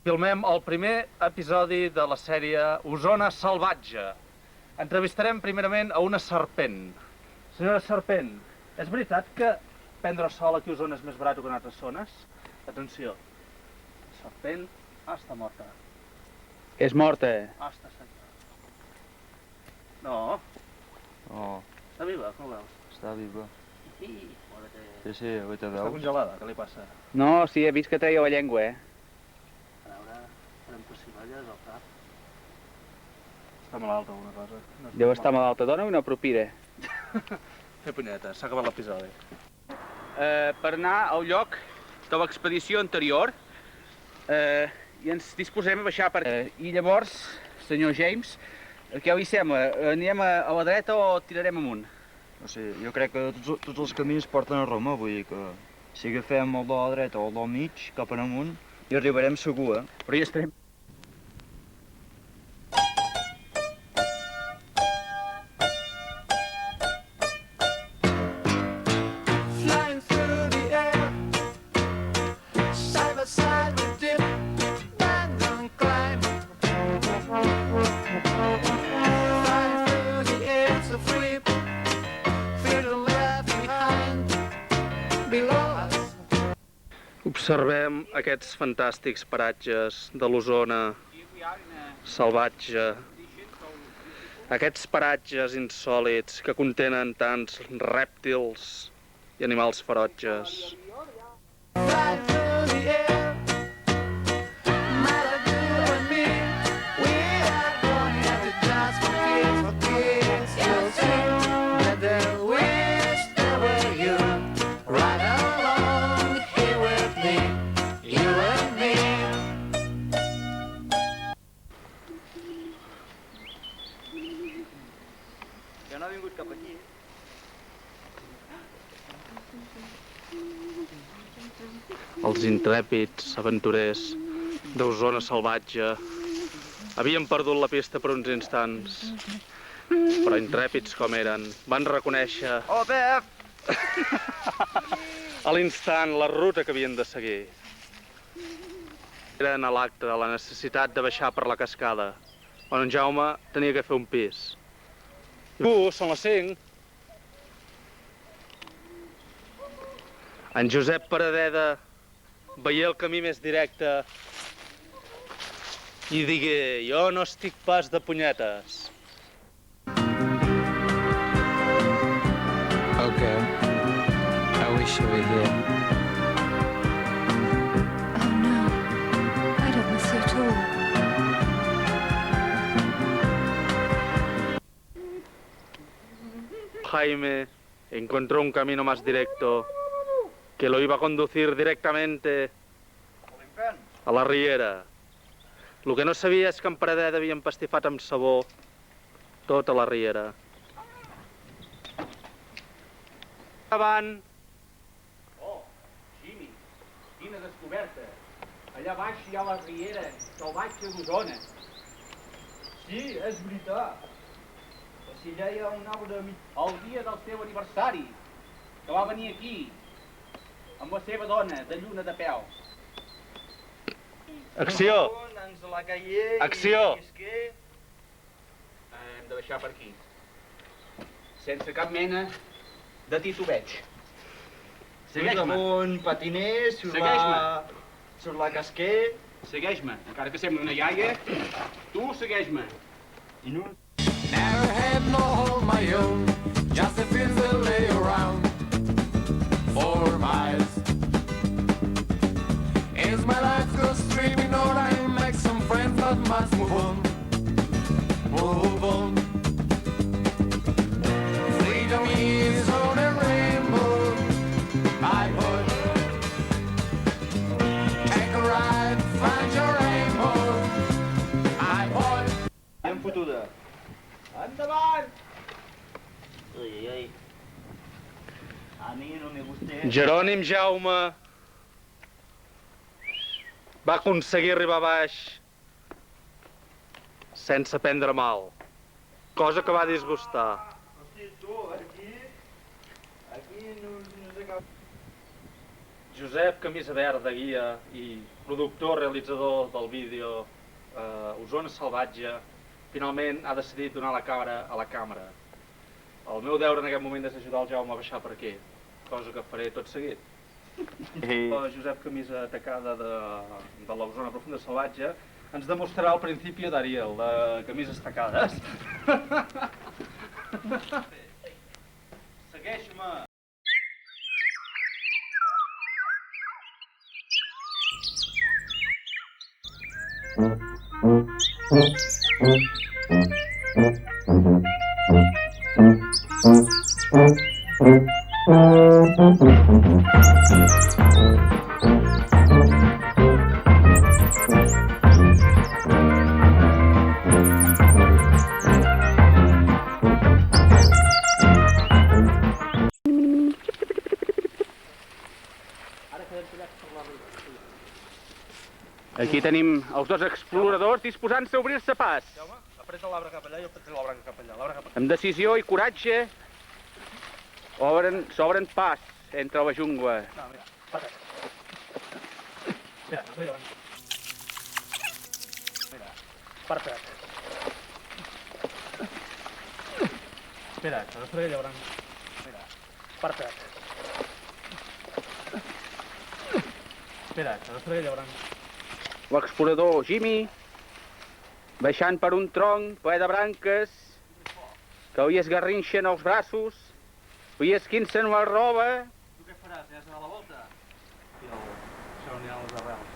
Filmem el primer episodi de la sèrie Osona Salvatge. Entrevistarem primerament a una serpent. Senyora serpent, és veritat que prendre sol aquí a Osona és més barat que en altres zones? Atenció. Serpent està morta. És morta. Està seca. No. Oh, Està viva, com ho veus? està viva. Sí, Sí, avui te està veus. congelada, què li passa? No, sí, he vist que treia la llengua, A veure, farem pessigolles al cap. Està malalta alguna cosa. No Deu estar malalta. Dona una propira. Fer punyeta, s'ha acabat l'episodi. Per anar al lloc de l'expedició anterior i ens disposem a baixar per i llavors, senyor James, què li sembla? Anirem a la dreta o tirarem amunt? No sé, jo crec que tots els camins porten a Roma, vull dir que si agafem el de la dreta o el del mig, cap en amunt, hi arribarem segur, Però hi estarem. Flying through the air, side by side we dip, land and climb. Flying through the air so free, feeling left behind, below us. Observem aquests fantàstics paratges de l'Osona salvatge. Aquests paratges insòlits que contenen tants rèptils i animals ferotges. Flying through the air, Malibu and me, we are going after just for kids. You'll see that they wish they were you, right along here with me, you and me. Jo no he vingut cap aquí. Els intrèpids aventurers d'Osona salvatge havien perdut la pista per uns instants, però intrèpids com eren, van reconèixer Oh, Pep! a l'instant la ruta que havien de seguir. Eren a l'acte de la necessitat de baixar per la cascada, on en Jaume tenia que fer un pis. Són les 5. En Josep Paradeda veié el camí més directe i digué: jo no estic pas de punyetes. Okay. I wish you were here. Oh no, I don't miss you at all. Jaime encontró un camino más directo que lo iba a conducir directamente a la riera. El que no sabia és que en Paradeda havia empastifat amb sabó tota la riera. Avant. Oh, Jimmy, quina descoberta. Allà baix hi ha la riera salvatge d'Osona. Sí, és veritat. Si ja hi ha un arbre mig... El dia del seu aniversari, que va venir aquí, amb la seva dona, de lluna de peu. Acció! Ens la caigué Acció! i és que... Hem de baixar per aquí. Sense cap mena de titubeig. Segueix-me. Un patiner sur Segueix-me. la casquer Segueix-me. Encara que sembli una iaia, tu segueix-me. i no... Never had no home my own, just a fields that lay around 4 miles. As my life goes streaming on, I make some friends but must move on. Move on. Freedom is on a rainbow. I would take a ride, find your rainbow. I would. Ben fotuda. Endavant! Ui, ui. A mi no me gusta... Jerònim Jaume va aconseguir arribar a baix sense prendre mal, cosa que va disgustar. Hosti, tu, aquí no sé cap... Josep, camisa verda, guia, i productor, realitzador del vídeo Osona Salvatge, finalment ha decidit donar la cara a la càmera. El meu deure en aquest moment és ajudar el Jaume a baixar per aquí, cosa que faré tot seguit. Josep Camisa Tacada de la Osona Profunda Salvatge ens demostrarà el principi d'Ariel, de camises tacades. Segueix-me! Aquí tenim els dos exploradors disposant-se a obrir-se pas. Jaume, apreta l'arbre cap allà i jo apretaré l'arbre cap allà. L'arbre cap allà. Amb decisió i coratge s'obren pas entre la jungla. No, mira, patata. Mira, no davant. Mira, patata. Espera, que no faré llaurant. Mira, patata. Espera, que no faré llaurant. L'explorador Jimmy, baixant per un tronc ple de branques, que li esgarrinxen els braços, li esquincen la roba. Tu què faràs? Aniràs a dar la volta? I això anirà a les arrels.